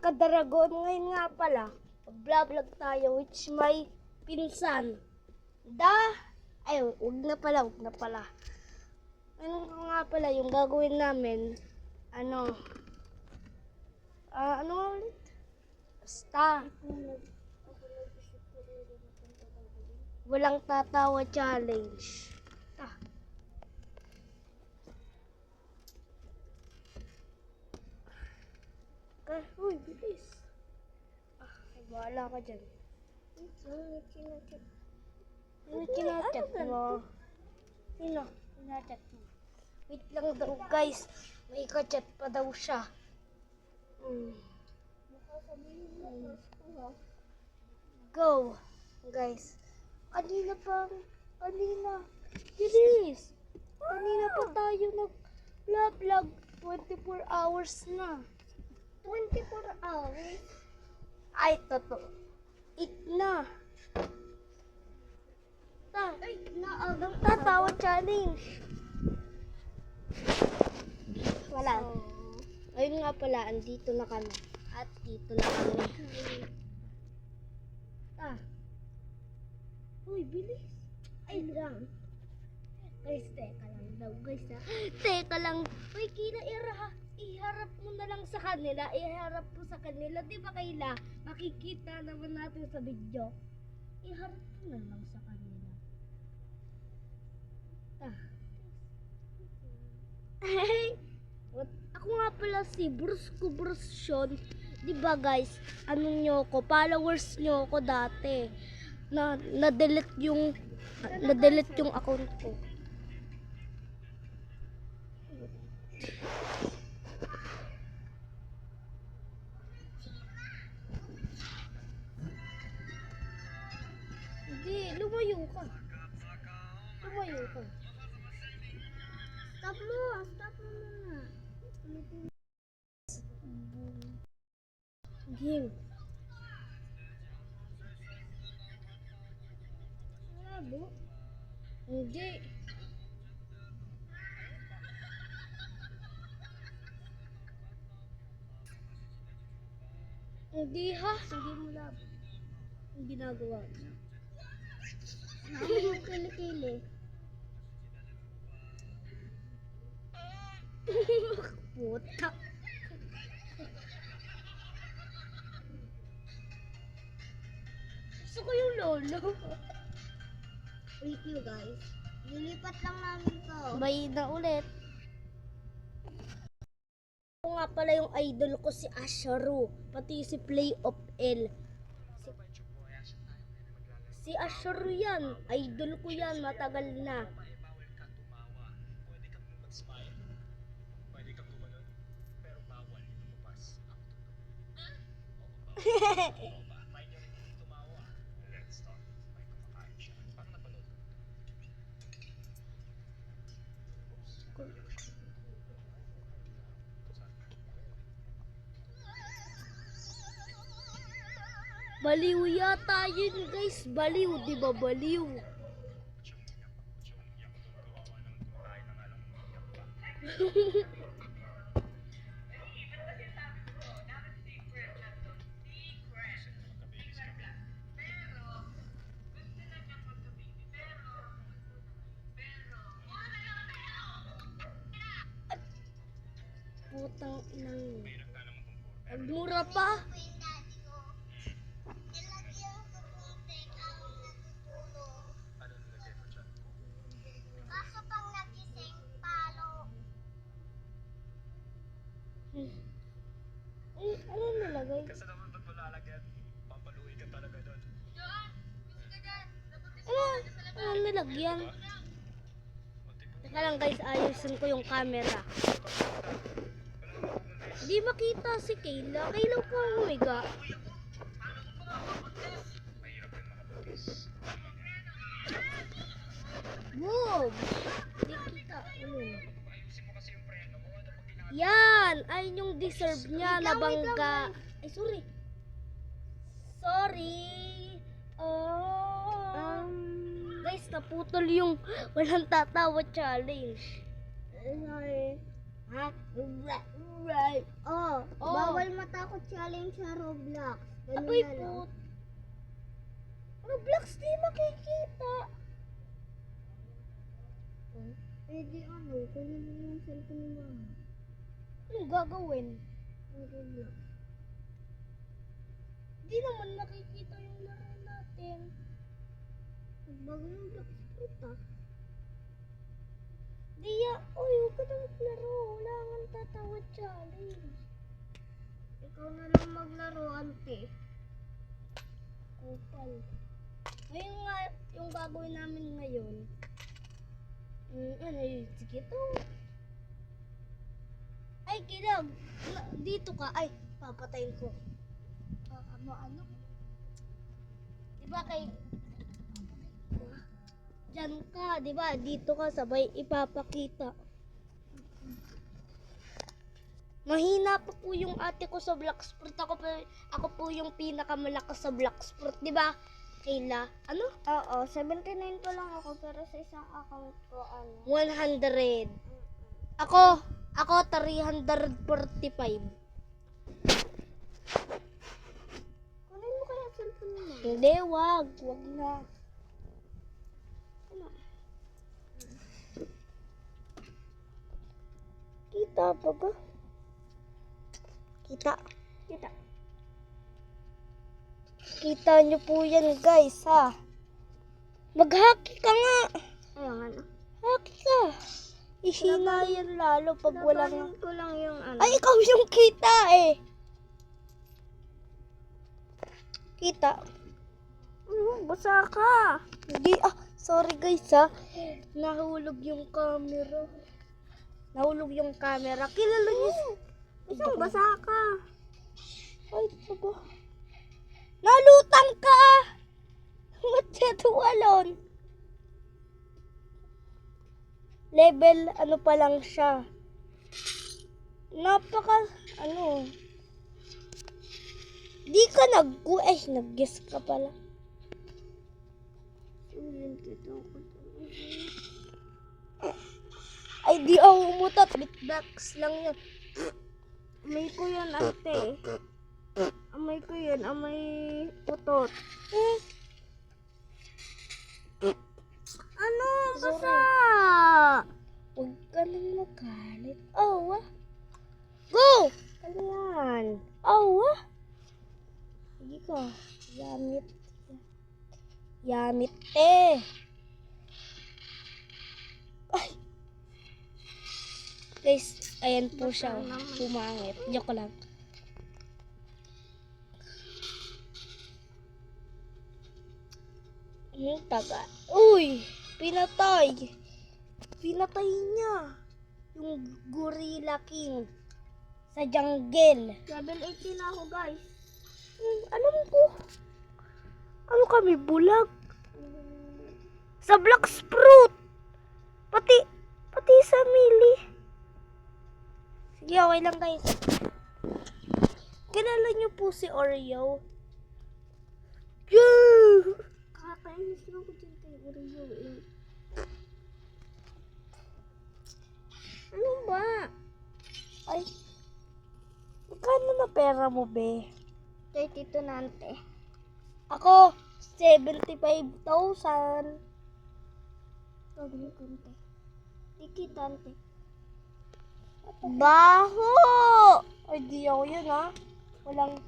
ka-dragon. Ngayon nga pala, vlog tayo which my pinsan. Wag na pala. Ano nga pala yung gagawin namin? Ano ulit? Basta. Walang tatawa challenge. Uy, bilis. Wala ka dyan. Ano kinachat mo? Sino? Kinachat mo? Wait lang daw guys. May kachat pa daw siya. Go. Guys. Kanina. Bilis. Kanina pa tayo nag-vlog. 24 hours na. 24 hours? Ay, totoo. Eat na. Ang tatawa challenge. Wala. Ayun nga pala, andito na kami. At dito na kami. Uy, bilis. Ay, lang. Guys, teka lang daw, guys ha. Teka lang. Uy, Kayla, iharap mo na lang sa kanila. Iharap mo sa kanila. Di ba, Kayla? Makikita naman natin sa video. Iharap mo na lang sa kanila. Ako nga pala si Bruce Sean. Di ba guys? Anong nyo ko? Followers nyo ko dati. Na-delete yung account ko. Hindi, lumayo ka. Stop mo muna. Game. Labo? Hindi. Hindi ha. Hindi mo labo. Ang ginagawa niya. Ano yung kilikili? Puta. Gusto ko yung lolo. Wait you guys. Lilipat lang namin to. Bay na ulit. Ako nga pala yung idol ko si Asharu. Pati si Play of L. Si Asharu yan. Idol ko yan. Matagal na. Baliw yata yun guys. Baliw, di ba baliw? Putang inang. Mura pa. Ano nilagay? Kasi naman ba't mo lalagyan? Papaluin ka talaga doon. Ano nilagyan? Teka lang guys, ayusin ko yung camera. Di makita si Kayla. Kayla ko humiga. Wow! Di kita. Yan! Ay yung deserve niya na bangga. Ay, sorry. Guys, naputol yung walang tatawa challenge. Sorry. Ha? Right. Oh, Oh. bawal matakot challenge sa Roblox. Ganun Apoy na lang. po. Roblox di makikita. Eh di ano, kunin mo yung cellphone ni mama. Anong gagawin? Ang Roblox. Di naman makikita yung laro natin. Bago yung Blox Fruit ah. Diya, uy, huwag ka na maglaro. Wala kang tatawa challenge. Ikaw na lang maglaro, ante. Kupal. Ngayon nga, yung gagawin namin ngayon. Ano yun? Sige to. Ay, Kilag. Dito ka. Ay, papatayin ko. Ano? Diba kay... Diyan ka, diba? Dito ka, sabay ipapakita. Mahina pa po yung ate ko sa Bloxfruit. Ako po yung pinakamalakas sa Bloxfruit, diba? Kayla, ano? Oo, 79 pa lang ako pero sa isang account ko 100. Ako 345. Kunin mo kaya cellphone mo. Hindi, wag na. Ano? Kita pa ba? Kita. Kita nyo po yan, guys, ha? Mag-hockey ka nga. Ayun ano. Hockey ka. Ihina yan lalo pag walang... Labanin ko lang yung ano. Ay, ikaw yung kita eh. Kita. Basa ka. Hindi, sorry guys ha. Nahulog yung camera. Kilala niyo. Isang basa ka. Ay, baba. Nalutang ka. Matatualon. Level, ano pa lang siya. Di ka nag-guess ka pala. Ay, di ako umutot. Bitbox lang yun. Amay ko yan, ate. Amay ko yan, amay utot. Ano? Basa! Huwag ka nang magalit. Awa. Go! Ano yan? Awa. Sige ka. Yamit eh. Ay. Guys, ayan po siya. Pumangit. Joke lang. Anong taga? Uy! Pinatay niya. Yung Gorilla King. Sa jungle. Level 18 na ako, guys. Alam ko. Ano kami, bulag? Sa Bloxfruit. Pati sa Mili. Sige, okay lang guys. Kilala niyo po si Oreo? Yeah! Kakainis na ako dyan kay Oreo eh. Ano ba? Ay. Magkano na pera mo, be? 32 na, ante. Ako, 75,000. Huwag mo konti. Ikita, ante. Baho! Ay, di ako yun, ha? Walang...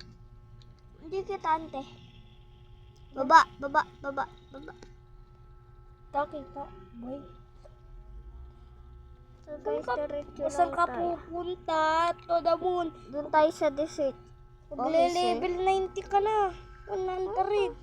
Hindi kita, ante. Baba. Kita, boy. So guys, diretso Saan lang ka tayo. pupunta? To the moon. Doon tayo sa desert. Magle-level 90 ka na. 100.